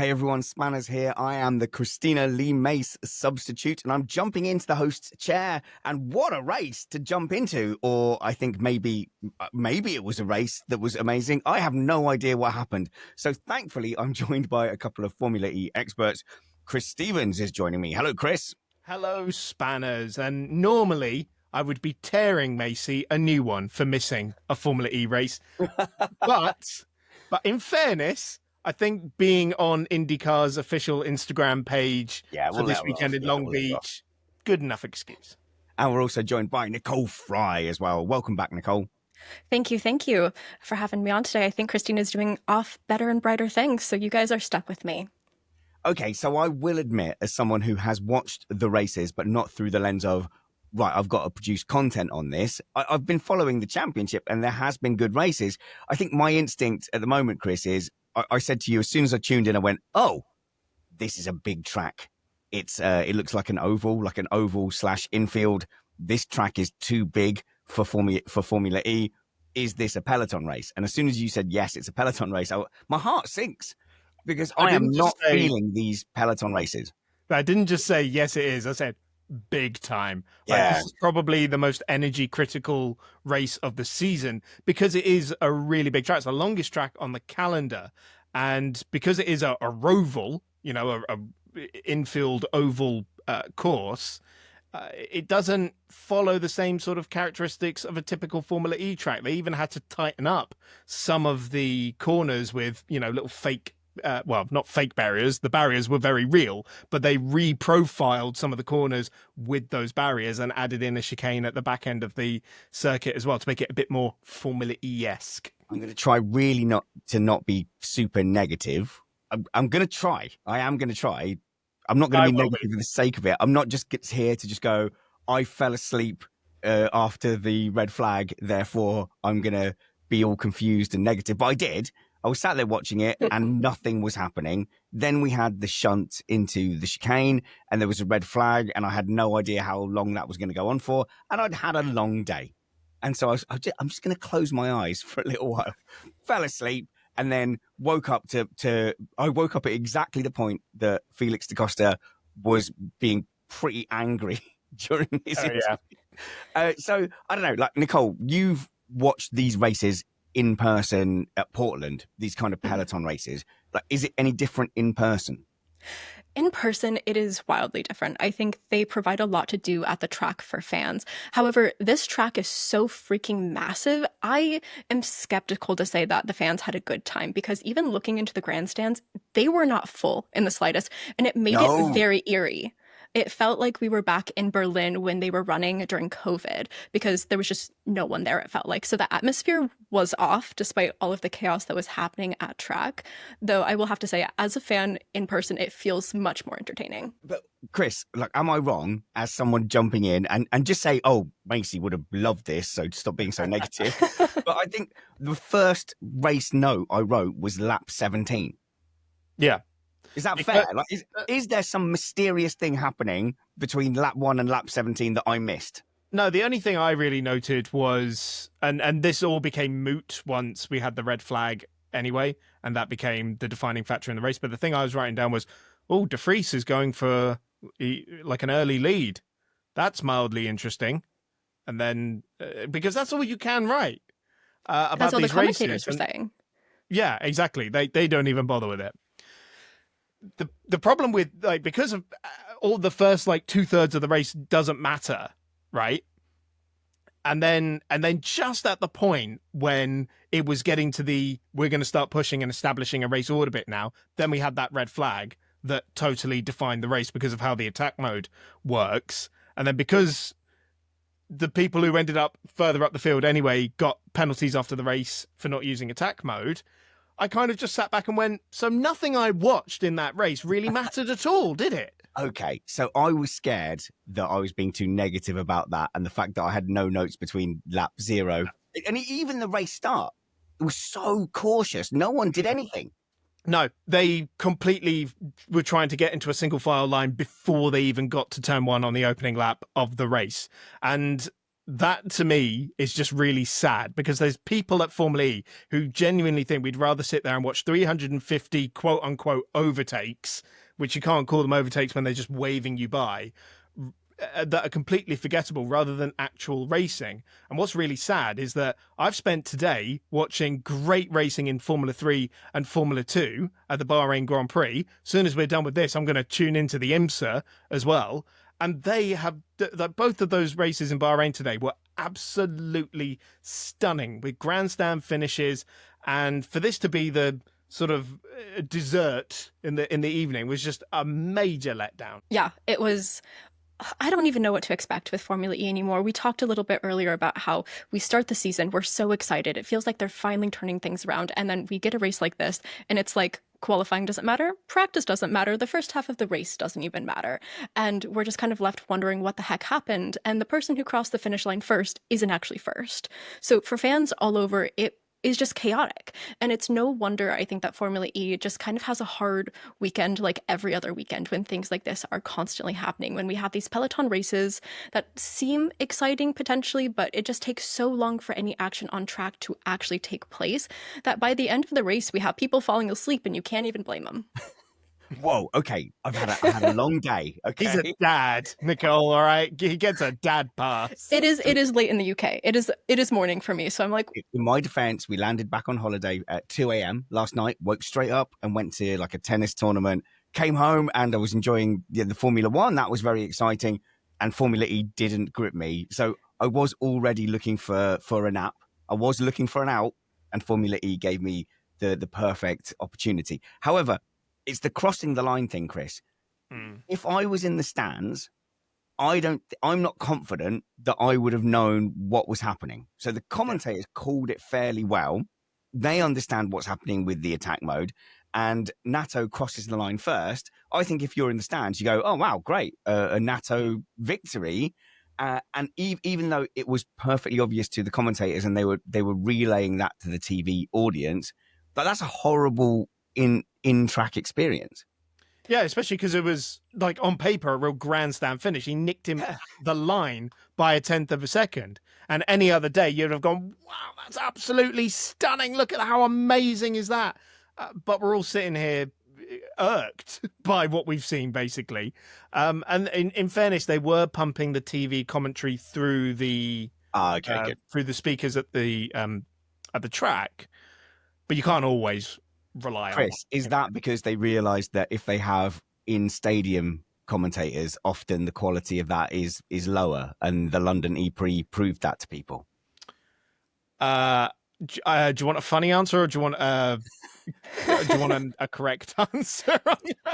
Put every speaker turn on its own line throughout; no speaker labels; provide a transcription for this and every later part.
Hey everyone, Spanners here. I am the Christina Lee Mace substitute, and I'm jumping into the host's chair. And what a race to jump into! Or I think maybe it was a race that was amazing. I have no idea what happened. So thankfully, I'm joined by a couple of Formula E experts. Chris Stevens is joining me. Hello, Chris.
Hello, Spanners. And normally I would be tearing Macy a new one for missing a Formula E race, but in fairness, I think being on IndyCar's official Instagram page for this weekend in Long Beach, good enough excuse.
And we're also joined by Nicole Fry as well. Welcome back, Nicole.
Thank you for having me on today. I think Christina's doing off better and brighter things, so you guys are stuck with me.
Okay, so I will admit, as someone who has watched the races, but not through the lens of, right, I've got to produce content on this. I've been following the championship and there has been good races. I think my instinct at the moment, Chris, is I said to you, as soon as I tuned in, I went, oh, this is a big track. It looks like an oval slash infield. This track is too big for Formula E. Is this a peloton race? And as soon as you said, yes, it's a peloton race, my heart sinks because I am not feeling these peloton races.
I didn't just say, yes, it is. I said, big time.
Yeah.
This is probably the most energy critical race of the season because it is a really big track. It's the longest track on the calendar. And because it is a roval, a infield oval course, it doesn't follow the same sort of characteristics of a typical Formula E track. They even had to tighten up some of the corners with, little fake not fake barriers. The barriers were very real, but they reprofiled some of the corners with those barriers and added in a chicane at the back end of the circuit as well to make it a bit more Formula E-esque.
I'm going to try really not to be super negative. I'm going to try. I am going to try. I'm not going to be negative for the sake of it. I'm not just here to just go, I fell asleep after the red flag, therefore I'm going to be all confused and negative. But I did. I was sat there watching it and nothing was happening. Then we had the shunt into the chicane and there was a red flag and I had no idea how long that was going to go on for. And I'd had a long day. And so I'm just going to close my eyes for a little while, fell asleep and then woke up I woke up at exactly the point that Felix da Costa was being pretty angry during his interview. So I don't know, like Nicole, you've watched these races in person at Portland, these kind of peloton races. Like, is it any different in person?
In person, it is wildly different. I think they provide a lot to do at the track for fans. However, this track is so freaking massive. I am skeptical to say that the fans had a good time because even looking into the grandstands, they were not full in the slightest, and it made it very eerie. It felt like we were back in Berlin when they were running during COVID because there was just no one there, it felt like. So the atmosphere was off despite all of the chaos that was happening at track. Though I will have to say, as a fan in person, it feels much more entertaining.
But Chris, like, am I wrong as someone jumping in and just say, oh, Macy would have loved this, so stop being so negative. But I think the first race note I wrote was lap 17.
Yeah.
Is that fair? Like, is there some mysterious thing happening between lap 1 and lap 17 that I missed?
No, the only thing I really noted was, and this all became moot once we had the red flag anyway, and that became the defining factor in the race. But the thing I was writing down was, oh, De Vries is going for like an early lead. That's mildly interesting. And then, because that's all you can write about
that's all
these
the commentators
races.
were saying.
Yeah, exactly. They don't even bother with it. The problem with, like, because of all the first, like, 2/3 of the race doesn't matter, right? And then just at the point when it was getting to we're going to start pushing and establishing a race order bit now, then we had that red flag that totally defined the race because of how the attack mode works. And then because the people who ended up further up the field anyway got penalties after the race for not using attack mode, I kind of just sat back and went, so nothing I watched in that race really mattered at all, did it?
Okay, so I was scared that I was being too negative about that and the fact that I had no notes between lap 0 and even the race start. It was so cautious. No one did anything.
No, they completely were trying to get into a single file line before they even got to turn 1 on the opening lap of the race. And that to me is just really sad, because there's people at Formula E who genuinely think we'd rather sit there and watch 350 quote unquote overtakes, which you can't call them overtakes when they're just waving you by, that are completely forgettable, rather than actual racing. And what's really sad is that I've spent today watching great racing in Formula 3 and Formula 2 at the Bahrain Grand Prix. As soon as we're done with this, I'm going to tune into the IMSA as well. And they have, both of those races in Bahrain today were absolutely stunning, with grandstand finishes. And for this to be the sort of dessert in the evening was just a major letdown.
Yeah, it was. I don't even know what to expect with Formula E anymore. We talked a little bit earlier about how we start the season, we're so excited. It feels like they're finally turning things around. And then we get a race like this, and it's like, qualifying doesn't matter, practice doesn't matter, the first half of the race doesn't even matter. And we're just kind of left wondering what the heck happened. And the person who crossed the finish line first isn't actually first. So for fans all over, it is just chaotic. And it's no wonder, I think, that Formula E just kind of has a hard weekend, like every other weekend, when things like this are constantly happening, when we have these peloton races that seem exciting potentially, but it just takes so long for any action on track to actually take place, that by the end of the race we have people falling asleep, and you can't even blame them.
Whoa, okay. I had a long day. Okay.
He's a dad, Nicole, all right? He gets a dad pass.
It is late in the UK. It is morning for me, so I'm like,
in my defense, we landed back on holiday at 2 a.m. last night, woke straight up and went to like a tennis tournament, came home, and I was enjoying the Formula One. That was very exciting. And Formula E didn't grip me. So I was already looking for a nap. I was looking for an out, and Formula E gave me the perfect opportunity. However, it's the crossing the line thing, Chris. If I was in the stands, I'm not confident that I would have known what was happening. So the commentators called it fairly well. They understand what's happening with the attack mode, and Natto crosses the line first. I think if you're in the stands, you go, oh, wow, great, a Natto victory. And even though it was perfectly obvious to the commentators, and they were relaying that to the TV audience, but that's a horrible in-track experience.
Yeah, especially because it was, like, on paper, a real grandstand finish. He nicked him the line by a tenth of a second. And any other day, you'd have gone, wow, that's absolutely stunning. Look at how amazing is that? But we're all sitting here irked by what we've seen, basically. And in fairness, they were pumping the TV commentary through the through the speakers at the track. But you can't always rely on
Chris, is that because they realized that if they have in-stadium commentators, often the quality of that is lower, and the London E-Prix proved that to people?
Do you want a funny answer, or do you want a correct answer?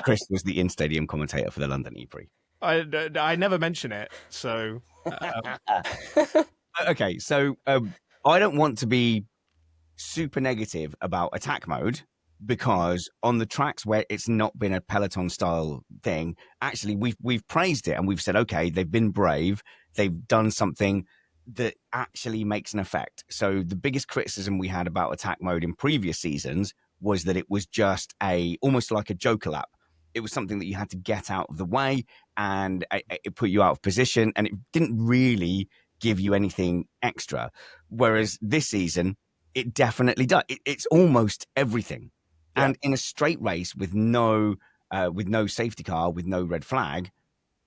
Chris was the in-stadium commentator for the London E-Prix.
I never mention it, so
okay, so I don't want to be super negative about attack mode, because on the tracks where it's not been a peloton style thing, actually we've praised it, and we've said, okay, they've been brave, they've done something that actually makes an effect. So the biggest criticism we had about attack mode in previous seasons was that it was just almost like a joker lap. It was something that you had to get out of the way, and it put you out of position, and it didn't really give you anything extra. Whereas this season, it definitely does. It's almost everything. Yeah. And in a straight race with no safety car, with no red flag,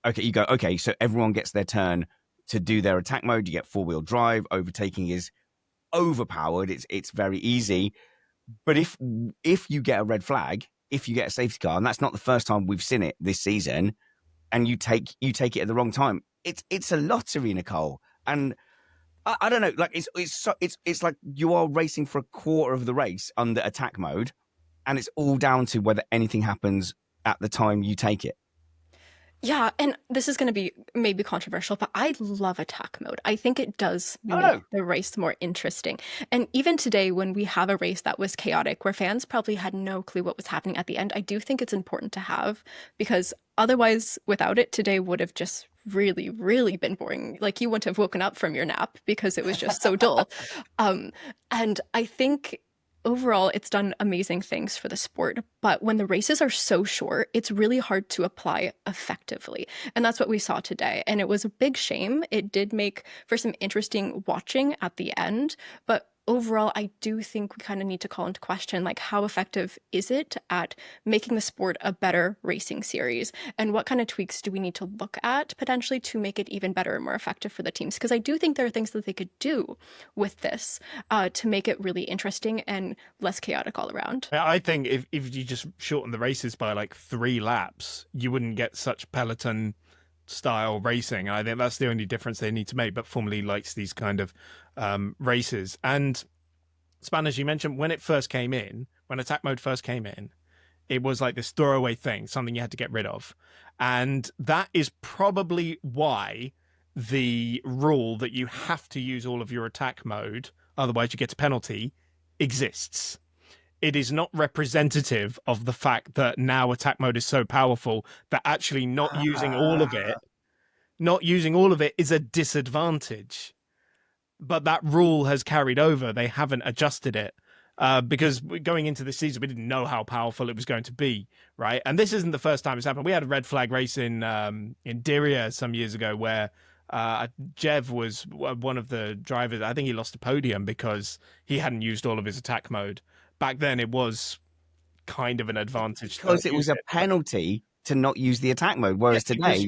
okay, you go, okay, so everyone gets their turn to do their attack mode. You get four-wheel drive. Overtaking is overpowered. It's very easy. But if you get a red flag, if you get a safety car, and that's not the first time we've seen it this season, and you take it at the wrong time, it's a lottery, Nicole. And I don't know, like it's like you are racing for a quarter of the race under attack mode, and it's all down to whether anything happens at the time you take it.
Yeah, and this is going to be maybe controversial, but I love attack mode. I think it does make the race more interesting. And even today, when we have a race that was chaotic, where fans probably had no clue what was happening at the end, I do think it's important to have, because otherwise, without it, today would have just really, really been boring. Like, you wouldn't have woken up from your nap because it was just so dull. And I think, overall, it's done amazing things for the sport. But when the races are so short, it's really hard to apply effectively. And that's what we saw today. And it was a big shame. It did make for some interesting watching at the end. But overall, I do think we kind of need to call into question, like, how effective is it at making the sport a better racing series? And what kind of tweaks do we need to look at potentially to make it even better and more effective for the teams? Because I do think there are things that they could do with this to make it really interesting and less chaotic all around.
I think if you just shorten the races by like 3 laps, you wouldn't get such peloton style racing. I think that's the only difference they need to make. But Formula E likes these kind of races. And Spanish, you mentioned when it first came in, when attack mode first came in, it was like this throwaway thing, something you had to get rid of. And that is probably why the rule that you have to use all of your attack mode, otherwise you get a penalty, exists. It is not representative of the fact that now attack mode is so powerful that actually not using all of it is a disadvantage. But that rule has carried over. They haven't adjusted it because going into the season, we didn't know how powerful it was going to be, right? And this isn't the first time it's happened. We had a red flag race in Diriyah some years ago where Jev was one of the drivers. I think he lost a podium because he hadn't used all of his attack mode. Back then, it was kind of an advantage
because it was a penalty to not use the attack mode. Whereas today,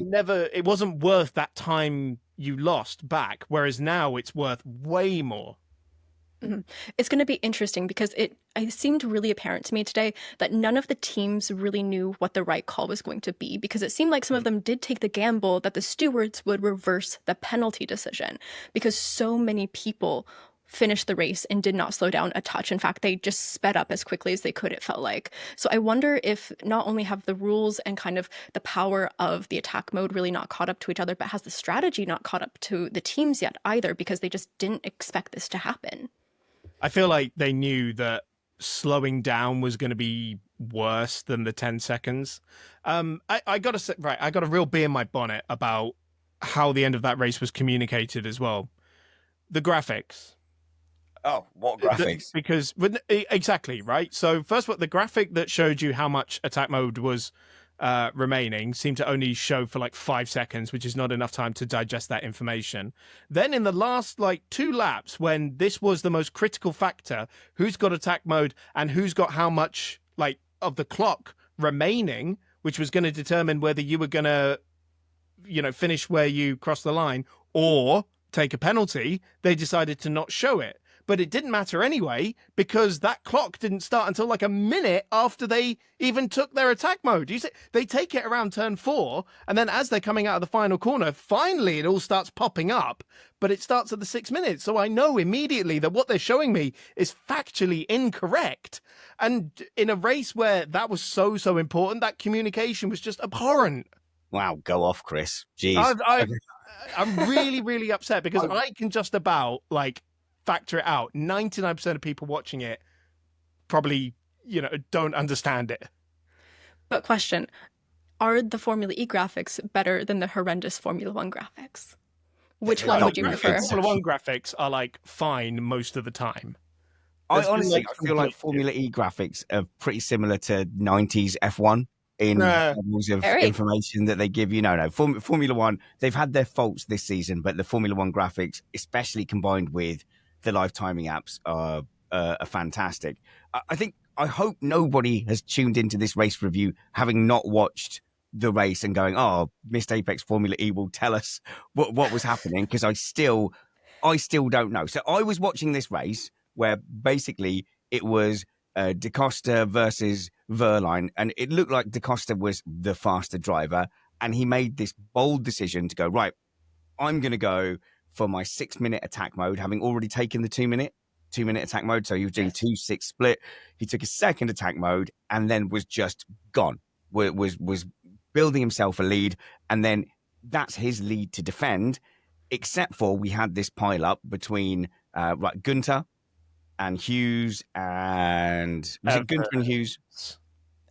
it wasn't worth that time you lost back. Whereas now, it's worth way more.
Mm-hmm. It's going to be interesting because it seemed really apparent to me today that none of the teams really knew what the right call was going to be, because it seemed like some of them did take the gamble that the stewards would reverse the penalty decision because so many people finished the race and did not slow down a touch. In fact, they just sped up as quickly as they could, it felt like. So I wonder if not only have the rules and kind of the power of the attack mode really not caught up to each other, but has the strategy not caught up to the teams yet either, because they just didn't expect this to happen.
I feel like they knew that slowing down was going to be worse than the 10 seconds. I got to say, right, I got a real bee in my bonnet about how the end of that race was communicated as well. The graphics.
Oh, what graphics?
Because exactly, right? So first of all, the graphic that showed you how much attack mode was remaining seemed to only show for like 5 seconds, which is not enough time to digest that information. Then in the last like 2 laps, when this was the most critical factor, who's got attack mode and who's got how much like of the clock remaining, which was going to determine whether you were going to, finish where you crossed the line or take a penalty, they decided to not show it. But it didn't matter anyway, because that clock didn't start until like a minute after they even took their attack mode. You see, they take it around turn 4, and then as they're coming out of the final corner, finally it all starts popping up, but it starts at the 6 minutes. So I know immediately that what they're showing me is factually incorrect. And in a race where that was so important, that communication was just abhorrent.
Wow, go off, Chris. Jeez.
I'm really, really upset because I can just about like factor it out. 99% of people watching it probably, don't understand it.
But question, are the Formula E graphics better than the horrendous Formula One graphics? Which one would you prefer?
Formula One graphics are like fine most of the time.
I honestly feel like Formula E graphics are pretty similar to 90s F1 in levels of information that they give you. No. Formula One, they've had their faults this season, but the Formula One graphics, especially combined with the live timing apps, are fantastic. I hope nobody has tuned into this race review having not watched the race and going, "Oh, Missed Apex Formula E will tell us what was happening," because I still don't know. So I was watching this race where basically it was Da Costa versus Verline, and it looked like Da Costa was the faster driver, and he made this bold decision to go, right, I'm going to go for my 6-minute attack mode, having already taken the 2-minute attack mode. So he was doing 2-6 split. He took a second attack mode and then was just gone. Was building himself a lead, and then that's his lead to defend, except for we had this pile up between Gunter and Hughes, and was it Gunter and Hughes?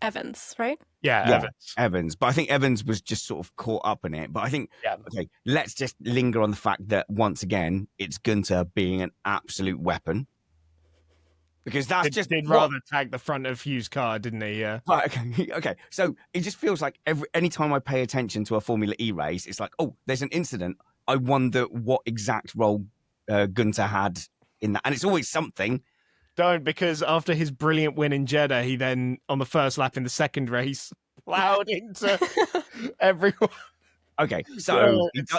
Evans, right?
Yeah,
Evans. But I think Evans was just sort of caught up in it. But I think, okay, let's just linger on the fact that once again, it's Gunter being an absolute weapon. because that's
Did,
just
did rather tag the front of Hugh's car, didn't he? Yeah.
Right, okay, okay. So it just feels like anytime I pay attention to a Formula E race, it's like, oh, there's an incident. I wonder what exact role Gunter had in that, and it's always something.
Don't, because after his brilliant win in Jeddah, he then, on the first lap in the second race, plowed into everyone.
Okay, so
It's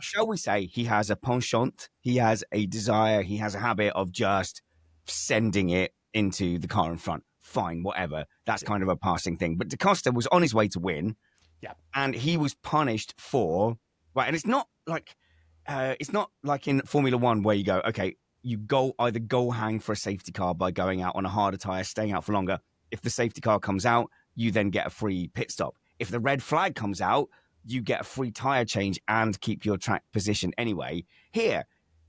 shall we say he has a penchant? He has a desire. He has a habit of just sending it into the car in front. Fine, whatever. That's kind of a passing thing. But Da Costa was on his way to win, and he was punished for right. And it's not like in Formula One where you go, okay, you either go hang for a safety car by going out on a harder tire, staying out for longer. If the safety car comes out, you then get a free pit stop. If the red flag comes out, you get a free tire change and keep your track position anyway. Here,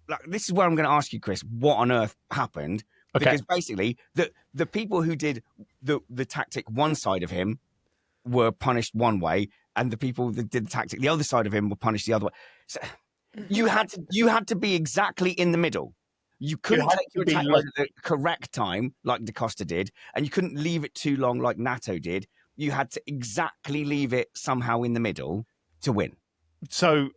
like, this is where I'm going to ask you, Chris, what on earth happened?
Okay.
Because basically, the people who did the tactic one side of him were punished one way, and the people that did the tactic the other side of him were punished the other way. So you had to be exactly in the middle. You couldn't take your attack mode at the correct time, like Da Costa did, and you couldn't leave it too long, like Nato did. You had to exactly leave it somehow in the middle to win.
So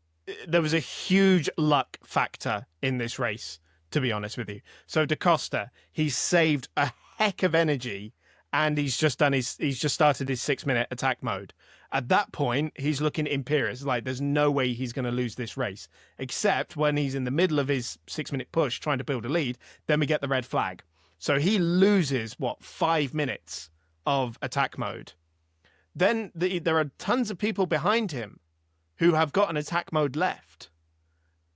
there was a huge luck factor in this race, to be honest with you. So Da Costa, he's saved a heck of energy, and he's just started his 6-minute attack mode. At that point, he's looking imperious, like there's no way he's going to lose this race, except when he's in the middle of his 6-minute push trying to build a lead, then we get the red flag. So he loses, 5 minutes of attack mode. Then there are tons of people behind him who have got an attack mode left,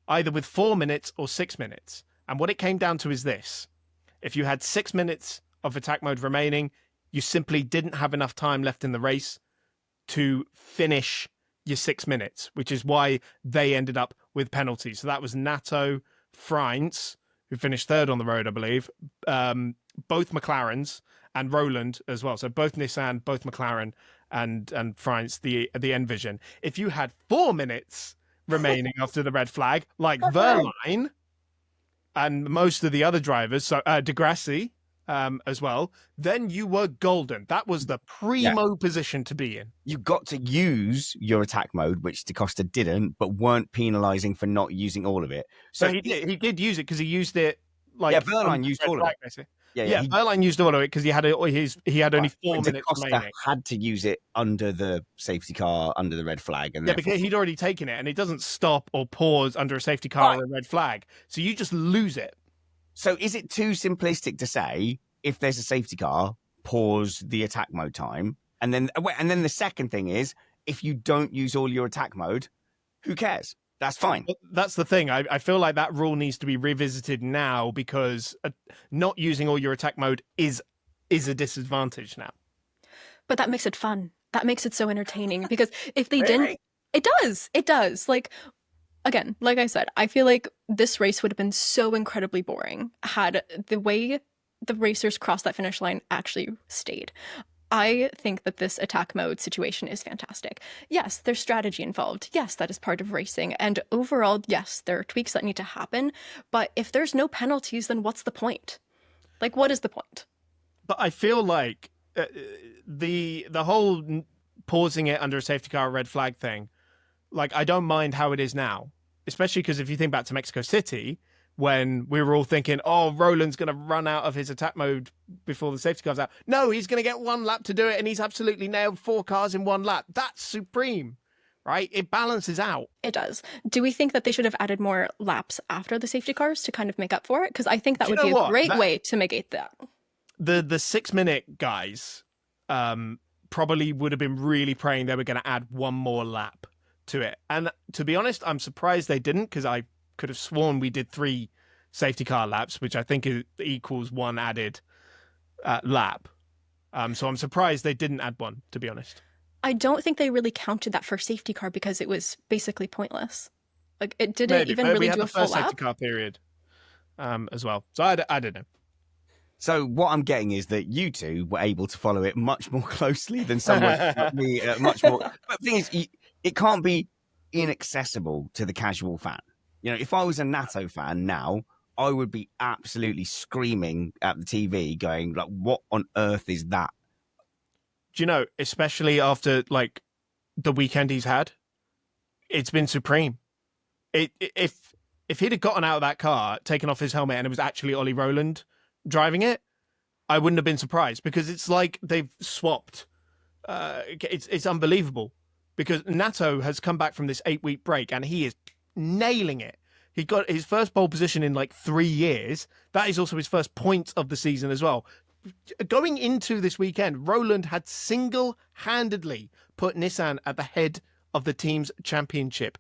either with 4 minutes or 6 minutes. And what it came down to is this. If you had 6 minutes of attack mode remaining, you simply didn't have enough time left in the race to finish your 6 minutes, which is why they ended up with penalties. So that was Nato, France, who finished third on the road, I believe, both McLarens, and Roland as well. So both Nissan, both McLaren, and France, the Envision. If you had 4 minutes remaining after the red flag, like Verline and most of the other drivers, so Degrassi as well, then you were golden. That was the primo position to be in.
You got to use your attack mode, which Da Costa didn't, but weren't penalising for not using all of it.
So he did use it because he used it.
Verline used all of it.
Basically. Yeah, Verline used all of it because he had only 4 minutes remaining.
Had to use it under the safety car, under the red flag, and
because he'd already taken it, and it doesn't stop or pause under a safety car or a red flag. So you just lose it.
So is it too simplistic to say if there's a safety car, pause the attack mode time, and then the second thing is if you don't use all your attack mode, who cares? That's fine.
That's the thing. I feel like that rule needs to be revisited now because not using all your attack mode is a disadvantage now.
But that makes it fun. That makes it so entertaining because if they didn't, it does. Like, again, like I said, I feel like this race would have been so incredibly boring had the way the racers crossed that finish line actually stayed. I think that this attack mode situation is fantastic. Yes, there's strategy involved. Yes, that is part of racing. And overall, yes, there are tweaks that need to happen. But if there's no penalties, then what's the point? Like, what is the point?
But I feel like the whole pausing it under a safety car red flag thing, like, I don't mind how it is now. Especially because if you think back to Mexico City, when we were all thinking, oh, Roland's going to run out of his attack mode before the safety car's out. No, he's going to get 1 lap to do it, and he's absolutely nailed 4 cars in 1 lap. That's supreme, right? It balances out.
It does. Do we think that they should have added more laps after the safety cars to kind of make up for it? Because I think that would be a great way to negate that.
The 6-minute guys probably would have been really praying they were going to add 1 more lap to it. And to be honest, I'm surprised they didn't, because I could have sworn we did 3 safety car laps, which I think equals 1 added lap. So I'm surprised they didn't add 1, to be honest.
I don't think they really counted that first safety car because it was basically pointless. Like, it didn't even really do a full lap. We had the first
safety car period as well. So I don't know.
So what I'm getting is that you two were able to follow it much more closely than someone like me. Much more. But the thing is, it can't be inaccessible to the casual fan. You know, if I was a Nato fan now, I would be absolutely screaming at the TV, going like, "What on earth is that?"
Do you know, especially after like the weekend he's had, it's been supreme. If he'd have gotten out of that car, taken off his helmet, and it was actually Ollie Rowland driving it, I wouldn't have been surprised, because it's like they've swapped. It's unbelievable, because Nato has come back from this 8-week break and he is nailing it. He got his first pole position in like 3 years. That is also his first point of the season as well. Going into this weekend, Rowland had single-handedly put Nissan at the head of the team's championship.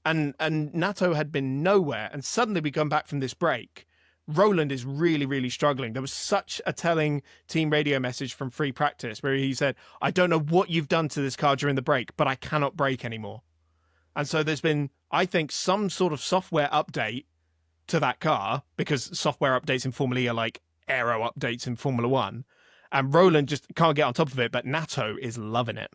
And Nato had been nowhere, and suddenly we come back from this break. Rowland is really, really struggling. There was such a telling team radio message from free practice where he said, "I don't know what you've done to this car during the break, but I cannot brake anymore." And so there's been, I think, some sort of software update to that car, because software updates in Formula E are like aero updates in Formula One. And Rowland just can't get on top of it, but Nato is loving it.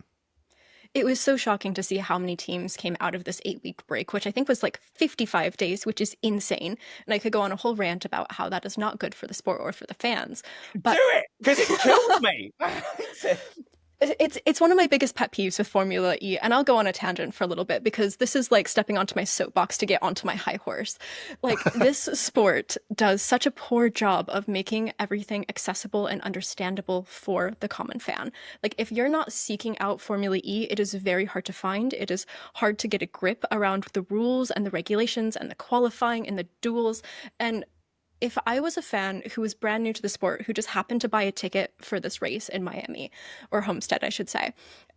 It was so shocking to see how many teams came out of this 8-week break, which I think was like 55 days, which is insane. And I could go on a whole rant about how that is not good for the sport or for the fans. But
Do it, because it kills me.
it's one of my biggest pet peeves with Formula E, and I'll go on a tangent for a little bit, because this is like stepping onto my soapbox to get onto my high horse. Like, this sport does such a poor job of making everything accessible and understandable for the common fan. Like, if you're not seeking out Formula E, it is very hard to find. It is hard to get a grip around the rules and the regulations and the qualifying and the duels. And if I was a fan who was brand new to the sport, who just happened to buy a ticket for this race in Miami, or Homestead, I should say,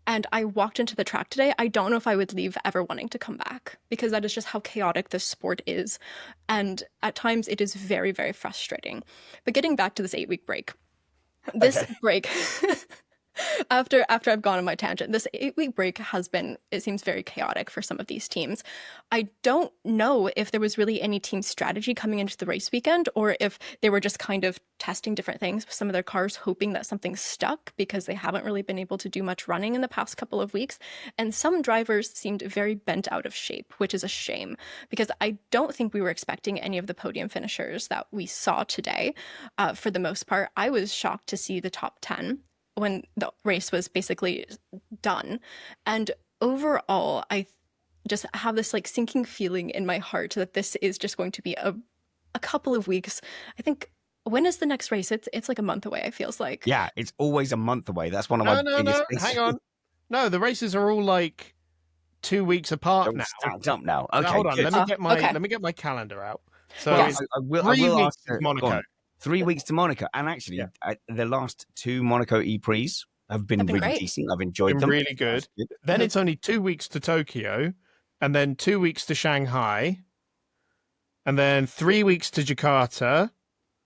and I walked into the track today, I don't know if I would leave ever wanting to come back, because that is just how chaotic this sport is. And at times it is very, very frustrating. But getting back to this 8-week break, break, after I've gone on my tangent, this 8-week break has been, it seems, very chaotic for some of these teams. I don't know if there was really any team strategy coming into the race weekend, or if they were just kind of testing different things with some of their cars, hoping that something stuck, because they haven't really been able to do much running in the past couple of weeks. And some drivers seemed very bent out of shape, which is a shame, because I don't think we were expecting any of the podium finishers that we saw today. For the most part, I was shocked to see the top 10 when the race was basically done. And overall, I just have this like sinking feeling in my heart that this is just going to be a couple of weeks. I think, when is the next race? It's like a month away, it feels like.
Yeah, it's always a month away. That's one of my biggest issues.
Hang on. No, the races are all like 2 weeks apart now.
Stacked up now. Okay,
hold on.
good.
Let me get my calendar out. So
Yes.
I will ask
Monaco.
3 weeks to Monaco. And actually, the last 2 Monaco E-Prix have been really
great.
decent. I've enjoyed them.
Really good. Then it's only 2 weeks to Tokyo, and then 2 weeks to Shanghai, and then 3 weeks to Jakarta.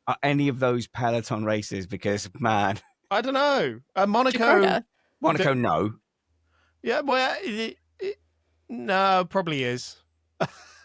Are any of those peloton races? Because, man,
I don't know. Monaco.
Jakarta.
Monaco, no.
Yeah, well, no, probably is.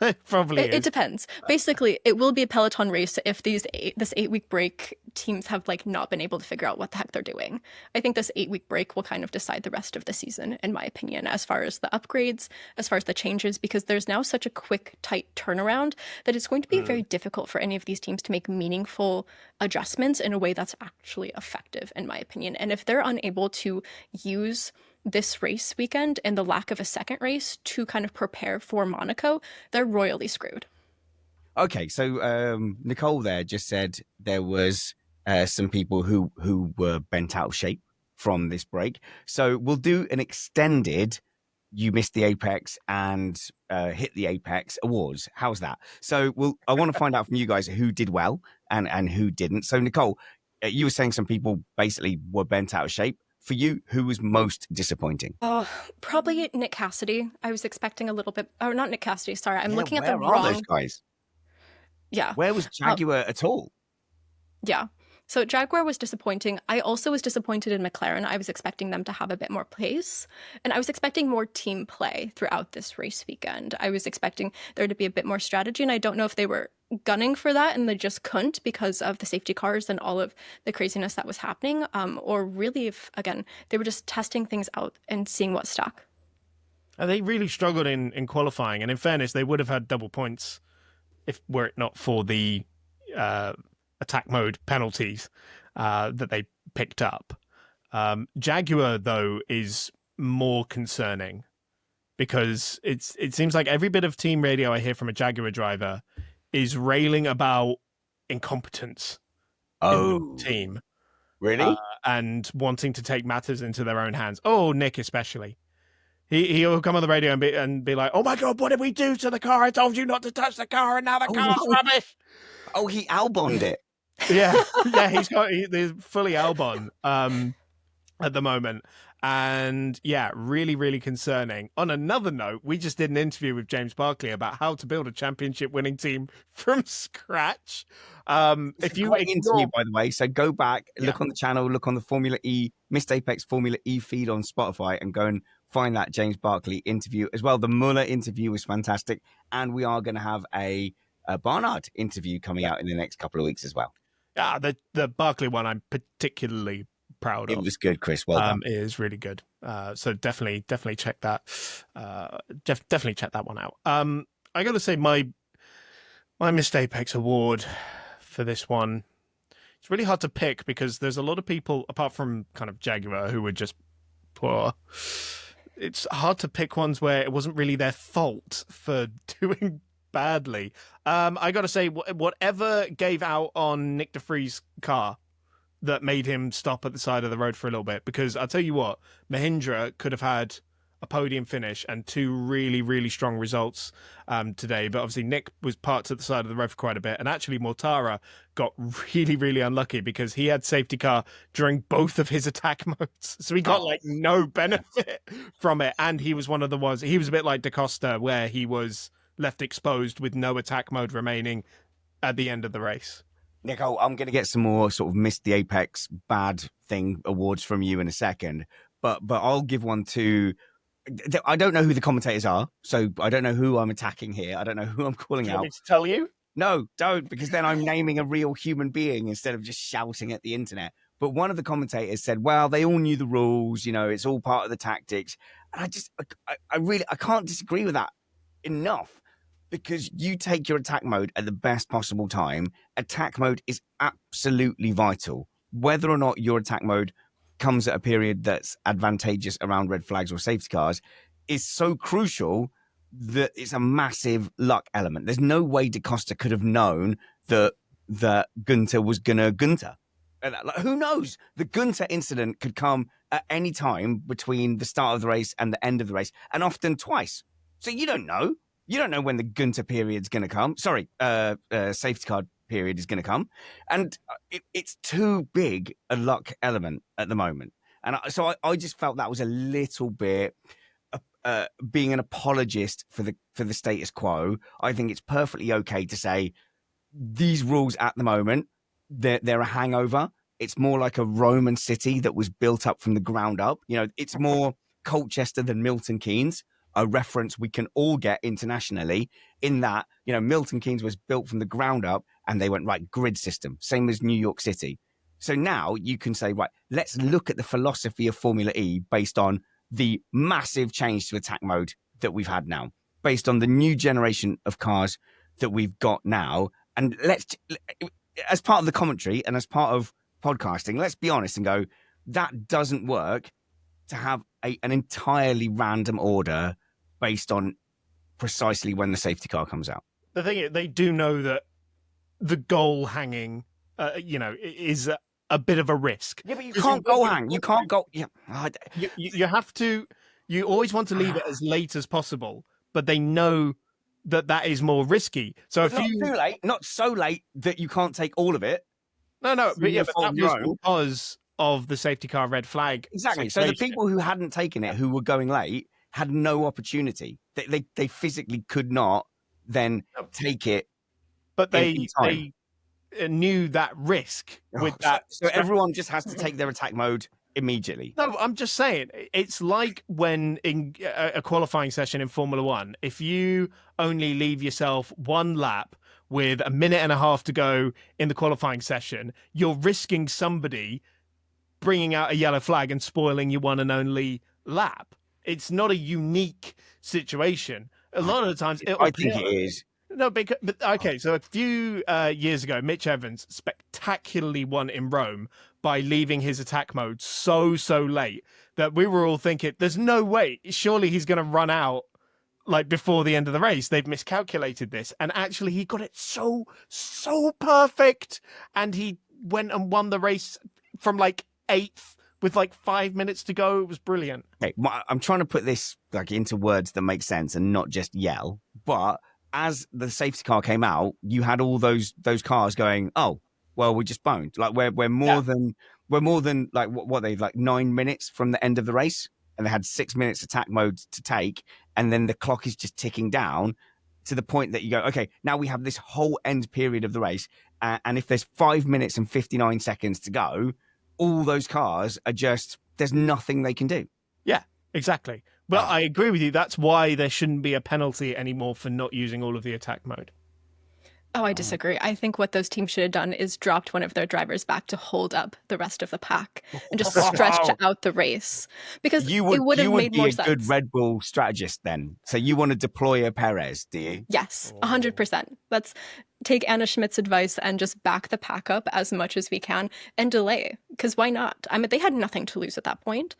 It probably is.
It depends. Basically, it will be a peloton race if this 8-week break teams have like not been able to figure out what the heck they're doing. I think this 8-week break will kind of decide the rest of the season, in my opinion, as far as the upgrades, as far as the changes, because there's now such a quick, tight turnaround that it's going to be very difficult for any of these teams to make meaningful adjustments in a way that's actually effective, in my opinion. And if they're unable to use this race weekend and the lack of a second race to kind of prepare for Monaco, they're royally screwed.
Okay, so Nicole there just said there was some people who were bent out of shape from this break. So we'll do an extended "you missed the apex and hit the apex" awards. How's that? So I want to find out from you guys who did well and who didn't. So Nicole, you were saying some people basically were bent out of shape. For you, who was most disappointing?
Oh, probably Nick Cassidy. I was expecting a little bit, or not Nick Cassidy, sorry. I'm looking at the
where are
wrong.
those guys?
Yeah.
Where was Jaguar at all?
Yeah. So Jaguar was disappointing. I also was disappointed in McLaren. I was expecting them to have a bit more pace, and I was expecting more team play throughout this race weekend. I was expecting there to be a bit more strategy, and I don't know if they were gunning for that and they just couldn't because of the safety cars and all of the craziness that was happening, or really if, again, they were just testing things out and seeing what stuck.
They really struggled in qualifying, and in fairness, they would have had double points if were it not for the attack mode penalties that they picked up. Jaguar, though, is more concerning because it seems like every bit of team radio I hear from a Jaguar driver is railing about incompetence in the team.
Really?
And wanting to take matters into their own hands. Oh, Nick especially. He'll come on the radio and be like, "Oh my God, what did we do to the car? I told you not to touch the car, and now the car's rubbish."
Oh, he Alboned it.
Yeah, he's fully Albon at the moment, and yeah, really, really concerning. On another note, we just did an interview with James Barkley about how to build a championship-winning team from scratch.
If you great interview, by the way, so go back, look on the channel, look on the Formula E, Missed Apex Formula E feed on Spotify, and go and find that James Barkley interview as well. The Muller interview was fantastic, and we are going to have a Barnard interview coming out in the next couple of weeks as well.
Yeah, the Barkley one I'm particularly proud of.
It was good, Chris. Well done.
It is really good. So definitely check that. Definitely check that one out. I got to say my Missed Apex award for this one, it's really hard to pick because there's a lot of people apart from kind of Jaguar who were just poor. It's hard to pick ones where it wasn't really their fault for doing badly. I got to say, whatever gave out on Nick de Vries' car that made him stop at the side of the road for a little bit, because I'll tell you what, Mahindra could have had a podium finish and two really, really strong results today. But obviously Nick was parked at the side of the road for quite a bit. And actually Mortara got really, really unlucky because he had safety car during both of his attack modes. So he got like no benefit from it. And he was one of the ones, he was a bit like Da Costa where he was left exposed with no attack mode remaining at the end of the race.
Nicole, I'm going to get some more sort of Missed the Apex bad thing awards from you in a second. But I'll give one to... I don't know who the commentators are, so I don't know who I'm attacking here. I don't know who I'm calling out.
Do you want me to tell you?
No, don't, because then I'm naming a real human being instead of just shouting at the internet. But one of the commentators said, well, they all knew the rules, you know, it's all part of the tactics. And I can't disagree with that enough, because you take your attack mode at the best possible time. Attack mode is absolutely vital. Whether or not your attack mode comes at a period that's advantageous around red flags or safety cars is so crucial that it's a massive luck element. There's no way Da Costa could have known that Gunter was gonna Gunter. Like, who knows? The Gunter incident could come at any time between the start of the race and the end of the race, and often twice. So you don't know. You don't know when the Gunter period's going to come. Sorry, safety car period is going to come. And it's too big a luck element at the moment. And so I just felt that was a little bit being an apologist for the status quo. I think it's perfectly okay to say these rules at the moment, they're a hangover. It's more like a Roman city that was built up from the ground up. You know, it's more Colchester than Milton Keynes, a reference we can all get internationally, in that, you know, Milton Keynes was built from the ground up and they went, right, grid system, same as New York City. So now you can say, right, let's look at the philosophy of Formula E based on the massive change to attack mode that we've had now, based on the new generation of cars that we've got now. And let's, as part of the commentary and as part of podcasting, let's be honest and go, that doesn't work to have an entirely random order based on precisely when the safety car comes out.
The thing is, they do know that the goal hanging, is a bit of a risk.
Yeah, but you can't goal hang. You can't go. Yeah,
you have to. You always want to leave it as late as possible, but they know that is more risky. So if
not too late, not so late that you can't take all of it.
No, but that was because of the safety car red flag.
Exactly. So the people who hadn't taken it, who were going late, had no opportunity. They physically could not then take it.
But they knew that risk with that.
So everyone just has to take their attack mode immediately.
No, I'm just saying, it's like when in a qualifying session in Formula One, if you only leave yourself one lap with a minute and a half to go in the qualifying session, you're risking somebody bringing out a yellow flag and spoiling your one and only lap. It's not a unique situation. A lot of the times,
I think it is.
No, okay. So a few years ago, Mitch Evans spectacularly won in Rome by leaving his attack mode so late that we were all thinking, "There's no way. Surely he's going to run out like before the end of the race. They've miscalculated this." And actually, he got it so perfect, and he went and won the race from like 8th with like 5 minutes to go. It was brilliant.
Okay, I'm trying to put this like into words that make sense and not just yell, but as the safety car came out, you had all those cars going, "Oh, well, we just boned. Like we're more than like what they like 9 minutes from the end of the race, and they had 6 minutes attack mode to take, and then the clock is just ticking down to the point that you go, okay, now we have this whole end period of the race, and if there's 5 minutes and 59 seconds to go, all those cars are just there's nothing they can do."
Yeah, exactly. Well, I agree with you. That's why there shouldn't be a penalty anymore for not using all of the attack mode.
Oh, I disagree. I think what those teams should have done is dropped one of their drivers back to hold up the rest of the pack and just stretched out the race, because it would have made more sense.
You would be a good Red Bull strategist then. So you want to deploy a Perez, do you?
Yes, 100%. Let's take Anna Schmidt's advice and just back the pack up as much as we can and delay, because why not? I mean, they had nothing to lose at that point.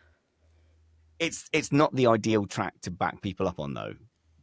It's not the ideal track to back people up on, though.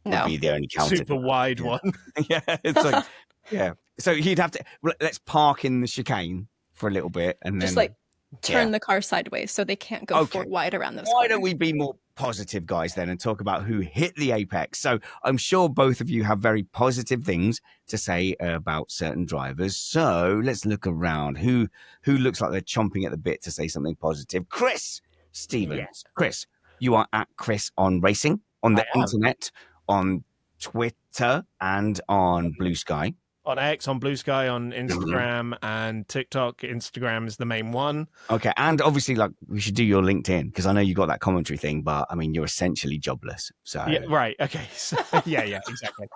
No.
Would be the only counter.
Super wide one.
Yeah, it's like, yeah. So he'd have to, let's park in the chicane for a little bit and
just
then
like turn the car sideways so they can't go wide around those
Why don't we be more positive, guys, then, and talk about who hit the apex? So I'm sure both of you have very positive things to say about certain drivers. So let's look around. Who looks like they're chomping at the bit to say something positive? Chris Stevens.
Yes.
Chris, you are at Chris on Racing on the internet, on Twitter, and on Blue Sky.
On X, on Blue Sky, on Instagram and TikTok. Instagram is the main one.
Okay, and obviously, like, we should do your LinkedIn, because I know you got that commentary thing, but I mean, you're essentially jobless. So
yeah, right. Okay. So, yeah, exactly.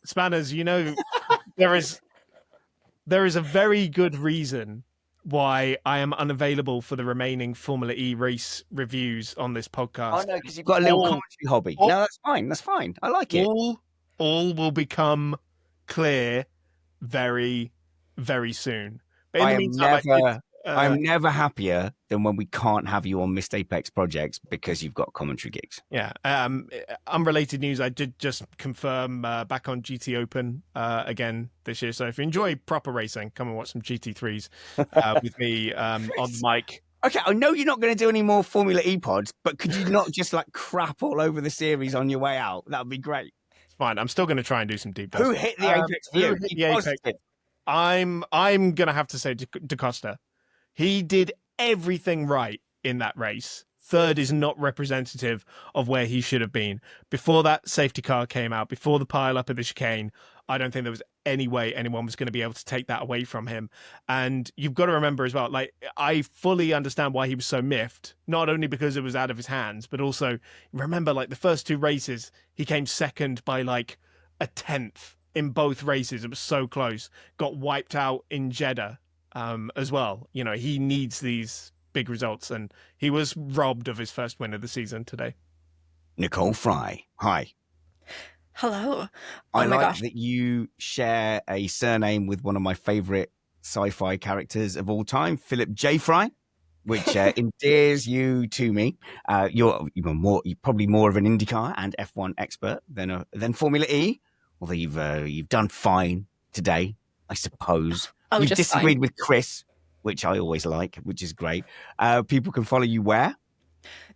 Spanners, you know, there is a very good reason why I am unavailable for the remaining Formula E race reviews on this podcast.
Oh no, because you've got a little commentary hobby. No, that's fine. That's fine. I like it.
All will become clear very, very soon. But in the meantime,
I'm never happier than when we can't have you on Missed Apex projects because you've got commentary gigs.
Yeah. Unrelated news, I did just confirm back on GT Open again this year. So if you enjoy proper racing, come and watch some GT3s with me on the mic.
Okay, I know you're not going to do any more Formula E pods, but could you not just like crap all over the series on your way out? That would be great.
Fine, I'm still going to try and do some deep dives.
Who hit the apex for you?
Who hit the apex? I'm going to have to say Da Costa. He did everything right in that race. Third is not representative of where he should have been. Before that safety car came out, before the pile up at the chicane, I don't think there was any way anyone was going to be able to take that away from him. And you've got to remember as well, like, I fully understand why he was so miffed, not only because it was out of his hands, but also remember, like, the first two races, he came second by like a 10th in both races. It was so close. Got wiped out in Jeddah as well. You know, he needs these big results, and he was robbed of his first win of the season today.
Nicole Fry, hi.
Hello.
I like that you share a surname with one of my favorite sci-fi characters of all time, Philip J. Fry, which endears you to me. You're probably more of an IndyCar and F1 expert than Formula E, although you've done fine today, I suppose.
Oh,
you've
just
disagreed
fine.
with Chris, which I always like, which is great. People can follow you where?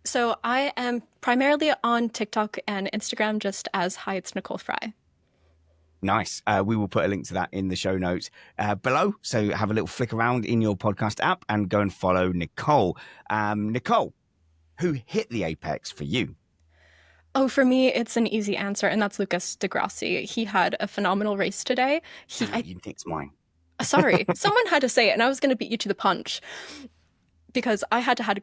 So I am primarily on TikTok and Instagram just as Hi, it's Nicole Fry.
Nice. We will put a link to that in the show notes below. So have a little flick around in your podcast app and go and follow Nicole. Nicole, who hit the apex for you?
Oh, for me, it's an easy answer, and that's Lucas di Grassi. He had a phenomenal race today.
You nicked mine.
Sorry, someone had to say it, and I was going to beat you to the punch because I had to have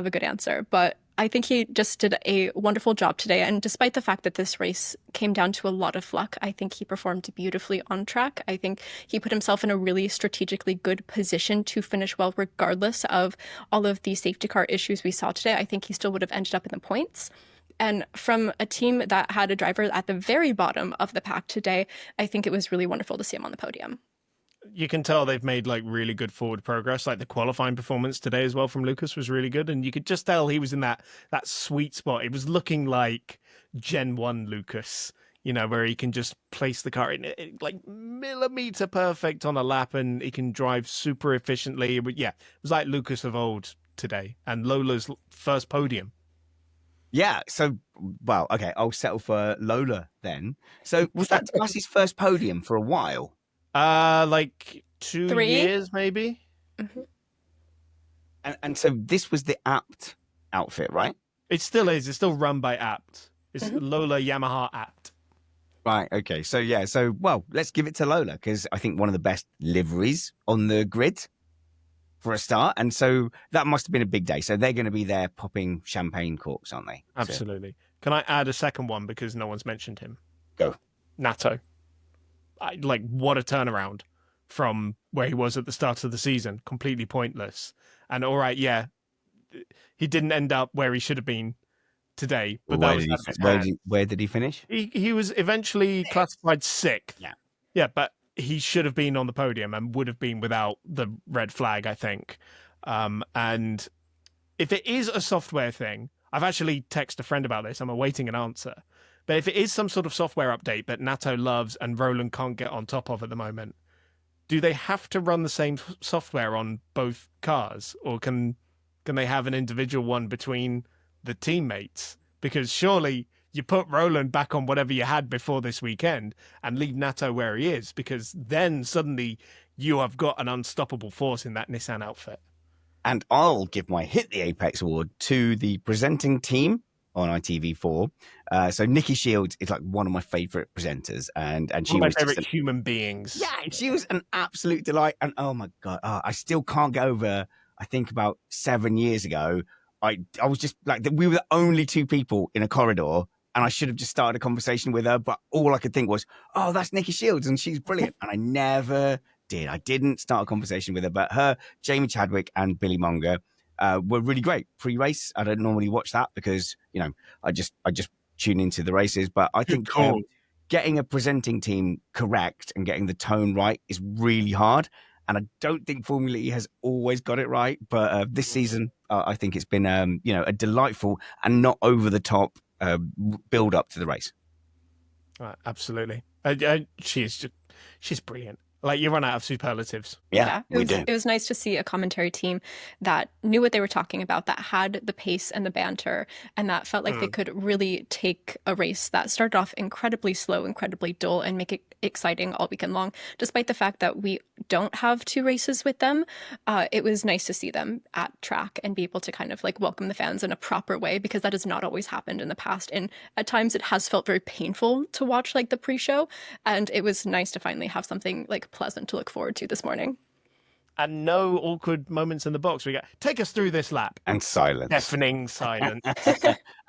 a good answer. But I think he just did a wonderful job today. And despite the fact that this race came down to a lot of luck, I think he performed beautifully on track. I think he put himself in a really strategically good position to finish well, regardless of all of the safety car issues we saw today. I think he still would have ended up in the points. And from a team that had a driver at the very bottom of the pack today, I think it was really wonderful to see him on the podium.
You can tell they've made like really good forward progress. Like the qualifying performance today as well from Lucas was really good, and you could just tell he was in that sweet spot. It was looking like Gen 1 Lucas, you know, where he can just place the car in like millimeter perfect on a lap, and he can drive super efficiently. But yeah, it was like Lucas of old today, and Lola's first podium.
Yeah. So, well, okay, I'll settle for Lola then. So, was that Darcy's first podium for a while?
Like 2
3?
years maybe.
Mm-hmm.
And so this was the Apt outfit, right?
It still is. It's still run by Apt. It's Lola Yamaha Apt.
Right. Okay. So yeah. So well, let's give it to Lola because I think one of the best liveries on the grid for a start, and so that must have been a big day. So they're going to be there popping champagne corks, aren't they?
Absolutely. So. Can I add a second one because no one's mentioned him?
Go.
Nato. Like what a turnaround from where he was at the start of the season. Completely pointless. And all right, yeah, he didn't end up where he should have been today. But
where did he finish?
He was eventually classified 6th.
Yeah.
Yeah, but he should have been on the podium and would have been without the red flag, I think. And if it is a software thing, I've actually texted a friend about this. I'm awaiting an answer. But if it is some sort of software update that Nato loves and Roland can't get on top of at the moment, do they have to run the same software on both cars, or can they have an individual one between the teammates? Because surely you put Roland back on whatever you had before this weekend and leave Nato where he is, because then suddenly you have got an unstoppable force in that Nissan outfit.
And I'll give my Hit the Apex award to the presenting team on ITV4. So Nikki Shields is like one of my favorite presenters, and she
one of
was
my favorite human beings.
Yeah, she was an absolute delight. And oh my god, I still can't get over. I think about 7 years ago, I was just like, we were the only 2 people in a corridor, and I should have just started a conversation with her, but all I could think was, oh, that's Nikki Shields, and she's brilliant. And I never did. I didn't start a conversation with her, but her, Jamie Chadwick, and Billy Monger were really great pre-race. I don't normally watch that because, you know, I just tune into the races, but I think getting a presenting team correct and getting the tone right is really hard. And I don't think Formula E has always got it right, but this season, I think it's been, a delightful and not over the top build up to the race.
Absolutely, she's brilliant. Like, you run out of superlatives.
Yeah, we do.
It was nice to see a commentary team that knew what they were talking about, that had the pace and the banter, and that felt like they could really take a race that started off incredibly slow, incredibly dull, and make it exciting all weekend long. Despite the fact that we don't have 2 races with them, it was nice to see them at track and be able to kind of like welcome the fans in a proper way, because that has not always happened in the past. And at times it has felt very painful to watch like the pre-show, and it was nice to finally have something like pleasant to look forward to this morning.
And no awkward moments in the box. We go, take us through this lap.
And silence.
Deafening silence.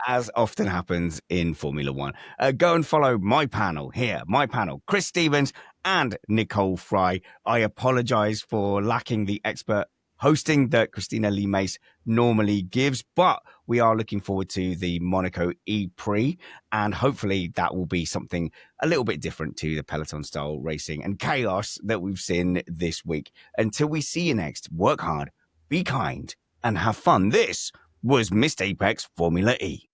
As often happens in Formula One. Go and follow my panel here. My panel, Chris Stevens and Nicole Fry. I apologize for lacking the expert hosting that Christina Lee Mace normally gives, but we are looking forward to the Monaco E-Prix, and hopefully that will be something a little bit different to the Peloton style racing and chaos that we've seen this week. Until we see you next, work hard, be kind, and have fun. This was Missed Apex Formula E.